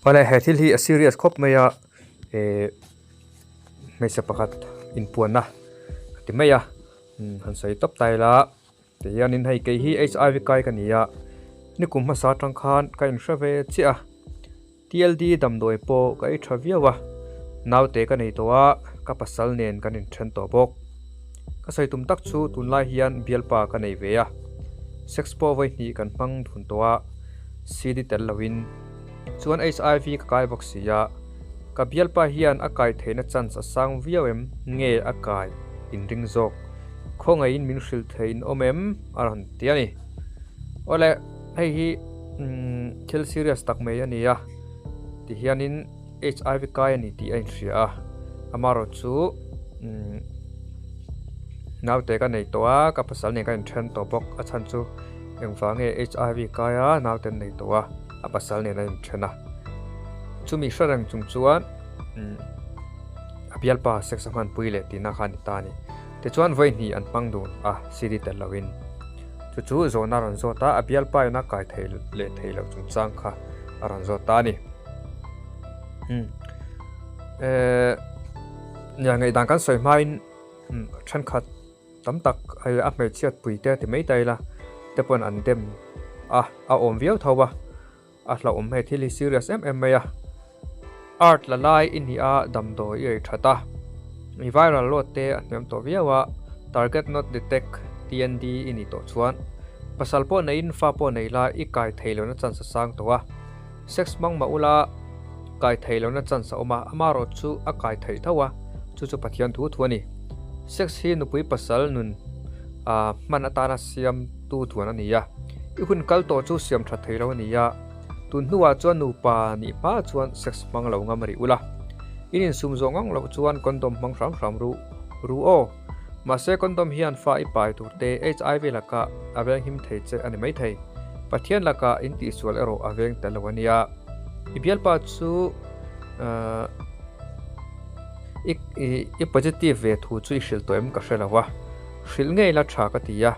Wala hetil hi a serious khop maya mai se pakhat in puanna ti maya han sai top tai la te yanin hei ke hi HIV kai kania ni kum ma sa tang khan ka in shave chia TLD dam doi po ka I thaviawa naw te ka nei towa ka pasal nen kan in then to bok ka sai tum tak chu tunlai hian bialpa ka nei ve a sex po vai ni kan mang thun towa CD tel lawin chuan HIV ka kai box sia ka bialpa hian akai theina chance asang viawem nge akai in ring zok khonga in min hril thein omem aran tiani ole hei hi thil serious tak mai ania ti hianin HIV kai ani ti ain ria amaro chu naw te ka nei towa ka pasal ne ka in then to bok a chan chu engwange HIV kaya naw ten nei towa a pasal ne na in thena chumi sarang chung chuan abialpa sex man puile ti na khan tani te chuan voi ni an pangdun a siri tel lawin chu zona ron zota abialpa na kai thei le thei lo chung chang kha aron zota ni nya ngai dang kan soi main than khat tam tak ai a me chiat puite ti mei tai la te pon an dem a om viau thawa a hla om he thili serious ya art la lai in hi a dam do ye thata mi viral lot te anem to viawa target not detect TND ini to chuan pasal po nei in fa po nei la I kai theilo na chan sa sang towa sex mang ma ula kai theilo na chan sa oma amaro chu a kai thei thawa chu pathian thu thuani sex hi nu pui pasal nun man atana siam tu thuan ania I hun kal to chu siam tha theilo ania tun nuwa chuan nu pa ni pa chuan sex mang lo ngamari ula inin sum zongang lo chuan condom mang ram ru o ma se condom hian fa I pai turte HIV laka aveng him thei che ani mai thei pathian laka inti sual ero aveng talawania ibial pa chu I positive ve thu chu hril toem ka hrelawa hril ngei la tha ka tia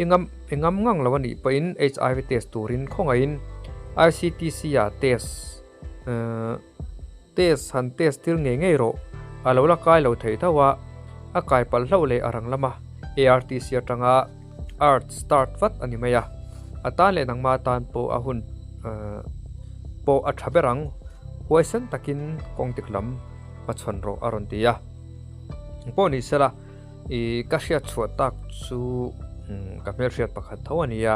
ingam ngang lawani pa in HIV test turin khongain ICTC ya test han test tir ngei ro alola kai lo thei thawa akai pal hlo le arang lama ARTC atanga art start vat ani maya atan le nang ma tan po ahun po athaberang poison takin kongtiklam pachon ro aron tia po ni sela I kashia chuatak chu kamel riat pakhat thawania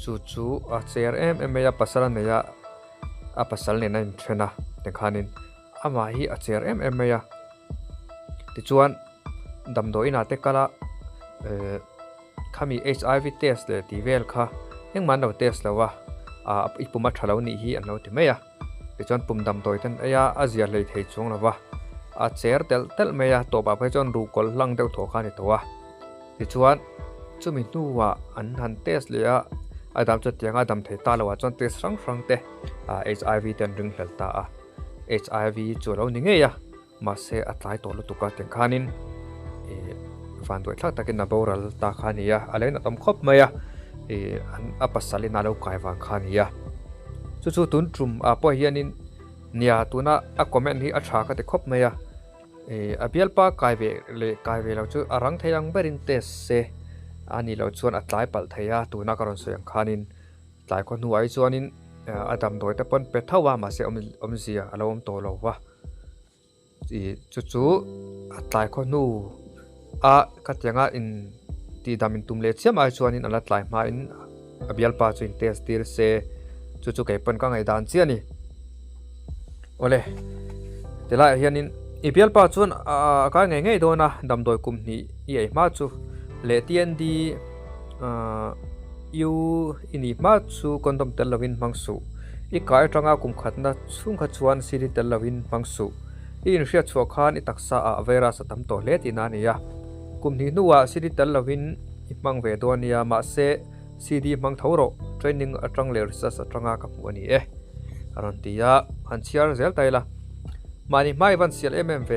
chu a CRM emaya pasalan ya a pasal ne nan thena tekhanin ama hi a CRM emaya ti chuan damdo ina te kala khami HIV test le ti vel kha engman lo test lawa a ipuma thalo ni hi an lo ti meya ti chuan pum dam doi ten aya azia le thei chung lawa a cher tel meya to ba phai chon ru kol lang deu tho khani towa ti chuan chumi nuwa an han test le a adam cha tianga adam thei ta lawa chon test rang te HIV ten ring helta a HIV chu lo ni nge ya ma se atlai to lu tuka ten khanin van doi thak takin na boral ta khania alain atom khop maya an apasali na lo kai wang khania chu tun trum a po hianin nia tuna a comment hi a tha ka te khop maya abialpa kai ve lo chu arang theyang berin test se ani lo chuan atlai pal theya tuna karon soyang khanin tlai ko nuai chuanin adam doi te pon pe thawa ma se omzia alom to lo wa chu atlai ko nu a katyanga in ti damin tumle chiam ai chuanin ala tlai ma in abialpa chu in test tir se chu kai pon ka ngai dan chiani ole tela hianin abialpa chuan ka ngai dona damdoi kum ni ei ma chu le TND yu ini ma chu condom telawin mangsu I kai tanga kum khatna chung kha chuan siri telawin mangsu in ria chu khan I taksa a virus atam to le tinania kum ni nuwa siri telawin ipang ve donia ma se CD mang thoro training atang le research atanga ka puani aron tia han chiar zel taila mani mai van sial mmv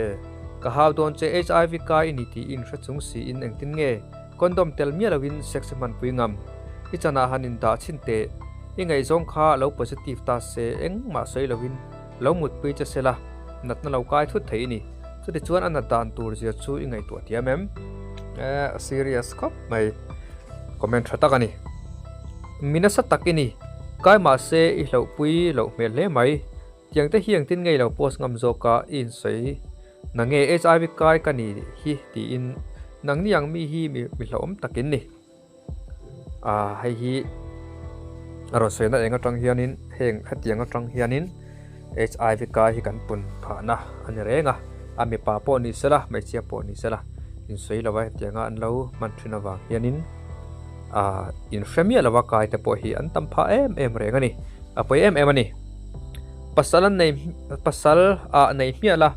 ka haw don che HIV ka ini ti in hra chung si in engtin nge condom tel mi lawin sex man puingam ichana hanin da chinte i ngai zong kha lo positive ta se eng ma sei lovin lo mut pui cha sela nat na lo kai thut thei ni chu ti chuan an dan tur zia chu i ngai tu tiam em serious khop mai comment thata kani mina sa takini kai ma se i lo pui lo mel le mai tiang te hiang tin ngai lo post ngam zo ka in sei na nge hiv kai kani hi ti in nang niang mi hi mi lo om takin ni hay hi aro se na enga tang hianin heng hatiang atang hianin hiv kai hi kan pun phana ani renga ami pa po ni sela mai chia po ni sela in sei lawa tianga an lo man thina wa hianin in famia lawa kai te po hi an tam pha em renga ni apoi em ani pasalan nei pasal nei miala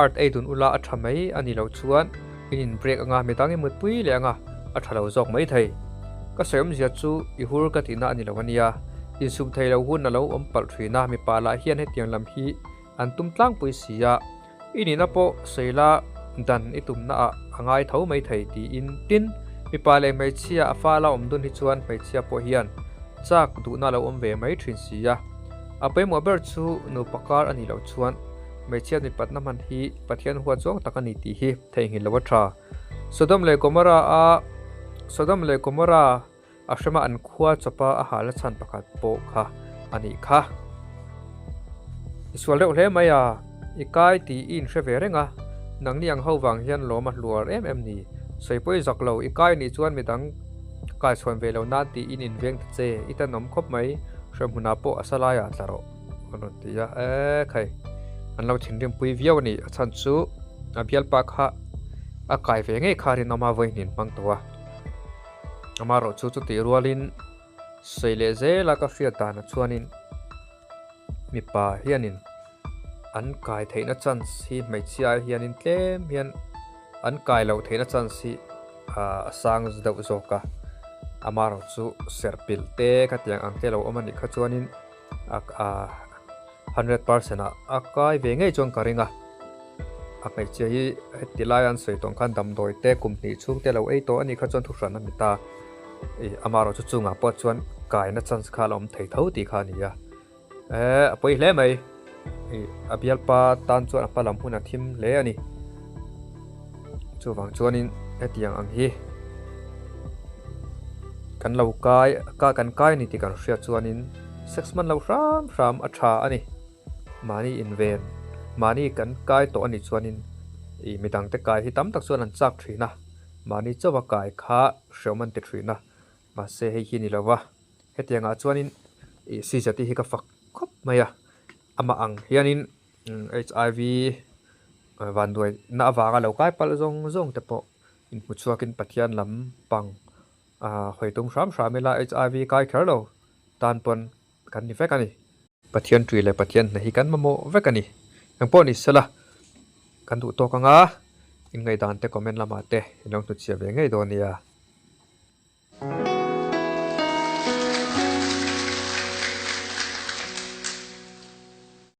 art aidun ula athamai ani lo chuan in break anga metangi mutpui le anga athalo jok mai thei ka sem zia chu i hur ka tina ani lawania in sum thei lo hun na lo om pal thina mi pala hian he tiang lam hi an tum tlang pui sia ini na po seila dan itum na angai thau mai thei ti in tin mi pale mai chia afa la om dun hi chuan mai chia po hian chak du na lo om ve mai thin sia apai mo ber chu nu pakar ani lo chuan mai chia ni patna man hi pathian huwa chong takani ti hi thei hi lo tha sodom le komara ashama an khuwa chopa a hala chan pakhat po kha ani kha iswal le maya ikai ti in hreverenga nangni ang howang hian loma hluar em ni soipoi zaklo ikai ni chuan midang kai chhon velo na ti in inveng che itanom khop mai hramhuna po asalaya tlaro anon tia khai anlo thindem pui viaw ni achan chu abial pa kha akai ve nge khari nama voinin mang towa amaro chu ti rualin seile ze la ka fia ta na chuanin mi pa hianin an kai theina chance hi mai chia hianin tlem hian an kai lo theina chance hi sang zdau zoka amaro chu serpil te ka tiang ang te lo omani kha chuanin 100% akai ve nge chong karinga akai che hi tilayan sei tong khan dam doi te kumni chung te lo ei to ani kha chon thu ran mi ta amaro chu chunga po chuan kai na chance kha lom thei tho ti kha ni ya apoi hle mai abial pa tan chuan apalam huna thim le ani chu wang chuanin etiang ang hi kan lo kai kan kai ni ti kan hria chuanin 6 man lo ram atha ani mani inven mani kan kai to ani chuanin midang te kai hi tam tak chuan an chak thina mani chawa kai kha hroman te thina ma se hei hi ni lawa hetianga chuanin si jati hi ka fak khop maya ama ang hianin hiv van doi na awanga lo kai pal zong te po in puchuakin pathian lam pang hoitung ram mela hiv kai kherlo tan pon kan ni vekani pathian tui le pathian na hi kan mamo vekani ang po ni sala kan du to kanga in ngai dan te comment lama te inong tu chia ve ngai do nia